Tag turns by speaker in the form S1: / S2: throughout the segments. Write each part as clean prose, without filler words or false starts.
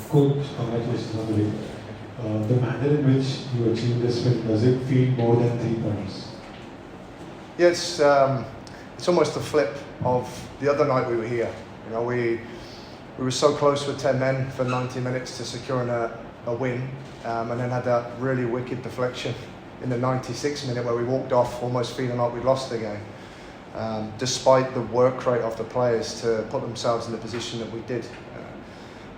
S1: Coach, congratulations on the win. The manner in which you achieved this win, does it feel more than 3 points?
S2: Yes, it's almost the flip of the other night we were here. You know, we were so close with 10 men for 90 minutes to securing a win, and then had that really wicked deflection in the 96th minute where we walked off almost feeling like we'd lost the game, despite the work rate of the players to put themselves in the position that we did.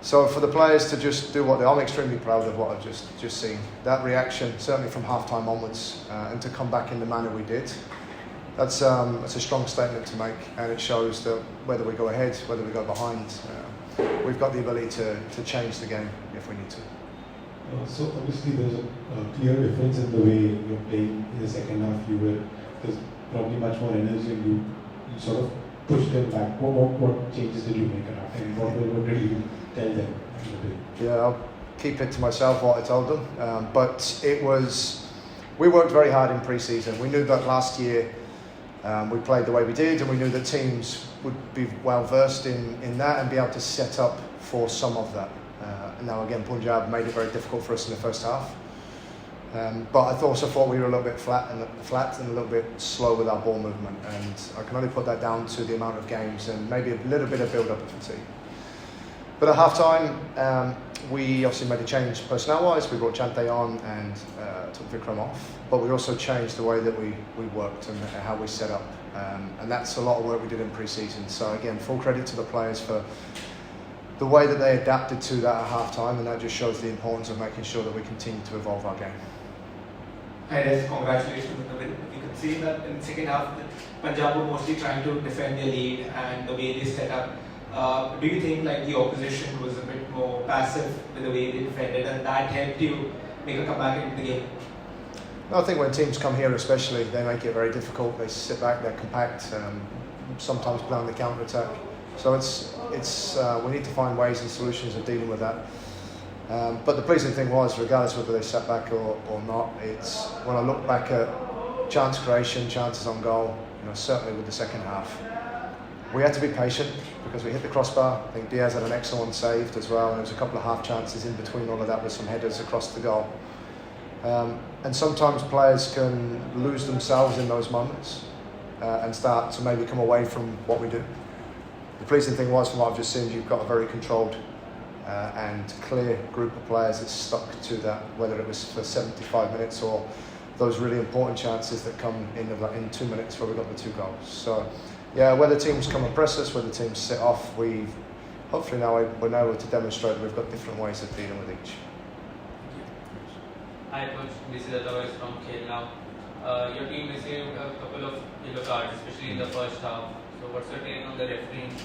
S2: So for the players to just do what I'm extremely proud of what I've just seen. That reaction, certainly from half-time onwards, and to come back in the manner we did, that's a strong statement to make, and it shows that whether we go ahead, whether we go behind, we've got the ability to change the game if we need to.
S1: So obviously there's a clear difference in the way you're playing in the second half. There's probably much more energy, and you sort of push them back. What changes did you make at half time? What did you tell them?
S2: Yeah, I'll keep it to myself what I told them. But we worked very hard in pre-season. We knew that last year we played the way we did, and we knew that teams would be well versed in that and be able to set up for some of that. Now again, Punjab made it very difficult for us in the first half. But I also thought we were a little bit flat and a little bit slow with our ball movement, and I can only put that down to the amount of games and maybe a little bit of build-up of fatigue. But at half-time, we obviously made a change personnel-wise. We brought Chante on and took Vikram off, but we also changed the way that we worked and how we set up, and that's a lot of work we did in pre-season. So again, full credit to the players for the way that they adapted to that at half-time, and that just shows the importance of making sure that we continue to evolve our game.
S3: Hi guys, congratulations on the win. You can see that in the second half, Punjab were mostly trying to defend their lead and the way they set up. Do you think like the opposition was a bit more passive with the way they defended, and that helped you make a comeback into the game?
S2: I think when teams come here especially, they make it very difficult. They sit back, they're compact, sometimes play on the counter-attack. So we need to find ways and solutions of dealing with that. But the pleasing thing was, regardless whether they sat back or not, it's when I look back at chance creation, chances on goal, certainly with the second half, we had to be patient because we hit the crossbar. I think Diaz had an excellent save as well, and there was a couple of half chances in between all of that with some headers across the goal. And sometimes players can lose themselves in those moments and start to maybe come away from what we do. The pleasing thing was, from what I've just seen, you've got a very controlled and clear group of players that stuck to that, whether it was for 75 minutes or those really important chances that come in 2 minutes where we got the 2 goals. So, yeah, whether teams come and press us, whether teams sit off, hopefully now we're able to demonstrate that we've got different ways of dealing with each.
S4: Hi coach, this is Alois from Khel Now. Your team received a couple of yellow cards, especially in the first half. So what's your take on the refereeing?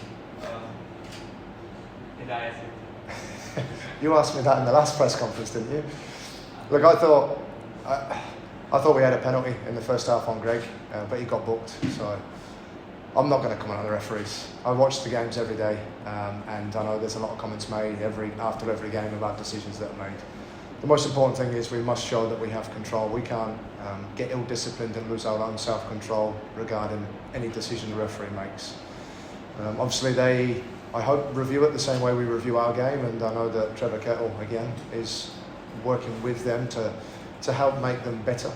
S2: You asked me that in the last press conference, didn't you? Look, I thought we had a penalty in the first half on Greg, but he got booked. So I'm not going to comment on the referees. I watch the games every day, and I know there's a lot of comments made after every game about decisions that are made. The most important thing is we must show that we have control. We can't get ill-disciplined and lose our own self-control regarding any decision the referee makes. Obviously, I hope, review it the same way we review our game, and I know that Trevor Kettle, again, is working with them to help make them better.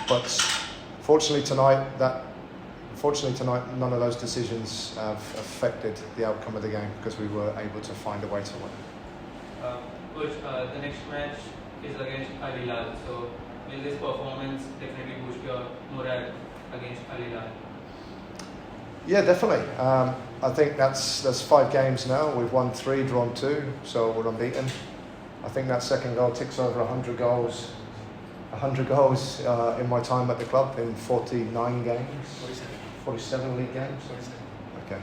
S2: But fortunately tonight, none of those decisions have affected the outcome of the game because we were able to find a way to win.
S4: Coach, the next match is against Al Hilal, so will this performance definitely boost your morale against Al Hilal?
S2: Yeah, definitely. I think that's 5 games now. We've won 3, drawn 2, so we're unbeaten. I think that second goal ticks over 100 goals. 100 goals in my time at the club in 49 games. 47 league games. Okay,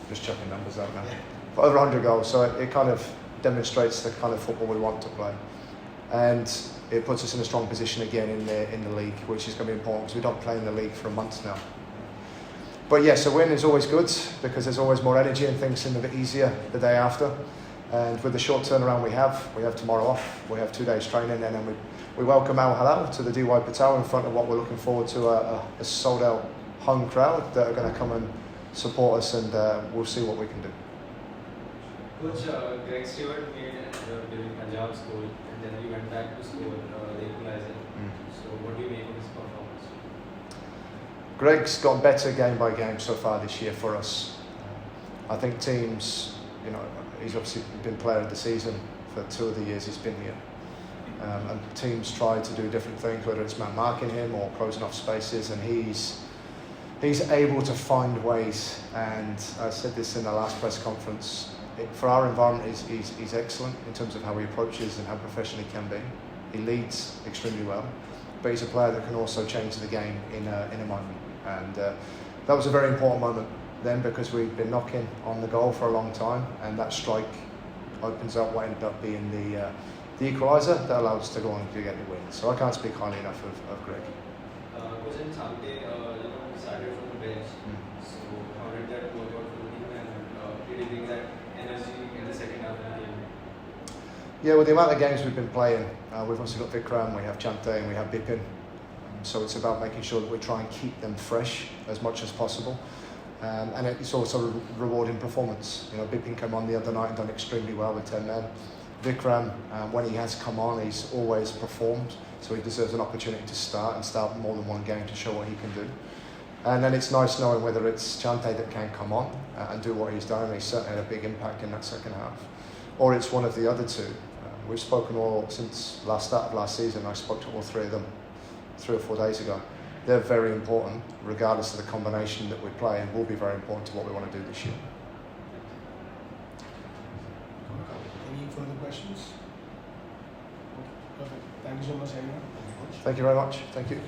S2: just checking numbers out now. But over 100 goals, so it kind of demonstrates the kind of football we want to play, and it puts us in a strong position again in the league, which is going to be important because we don't play in the league for a month now. But yes, a win is always good because there's always more energy and things seem a bit easier the day after. And with the short turnaround we have tomorrow off, we have 2 days training, and then we welcome Al Hilal to the DY Patel in front of what we're looking forward to a sold out home crowd that are going to come and support us, and we'll see what we can do.
S5: Coach, Greg Stewart made an error during Punjab's goal and then he went back to score the equalizer. So what do you make of his performance?
S2: Greg's got better game by game so far this year for us. I think teams, he's obviously been player of the season for 2 of the years he's been here. And teams try to do different things, whether it's man marking him or closing off spaces, and he's able to find ways. And I said this in the last press conference. For our environment, he's excellent in terms of how he approaches and how professional he can be. He leads extremely well, but he's a player that can also change the game in a moment. And that was a very important moment then, because we'd been knocking on the goal for a long time, and that strike opens up what ended up being the equaliser that allowed us to go on to get the win. So I can't speak highly enough of Greg.
S5: Coach, in Chante, started from the bench. So how did that work out for him, and did he bring that energy in the second half of the game?
S2: Yeah, with the amount of games we've been playing, we've obviously got Vikram, we have Chante, and we have Bipin. So it's about making sure that we try and keep them fresh as much as possible. And it's also rewarding performance. Bipin came on the other night and done extremely well with 10 men. Vikram, when he has come on, he's always performed, so he deserves an opportunity to start more than one game to show what he can do. And then it's nice knowing whether it's Chante that can come on and do what he's done, and he certainly had a big impact in that second half, or it's one of the other two. We've spoken all since start of last season. I spoke to all 3 of them 3 or 4 days ago. They're very important, regardless of the combination that we play, and will be very important to what we want to do this year.
S6: Any further questions? Okay, perfect. Thank you so much, everyone.
S2: Thank you very much. Thank you.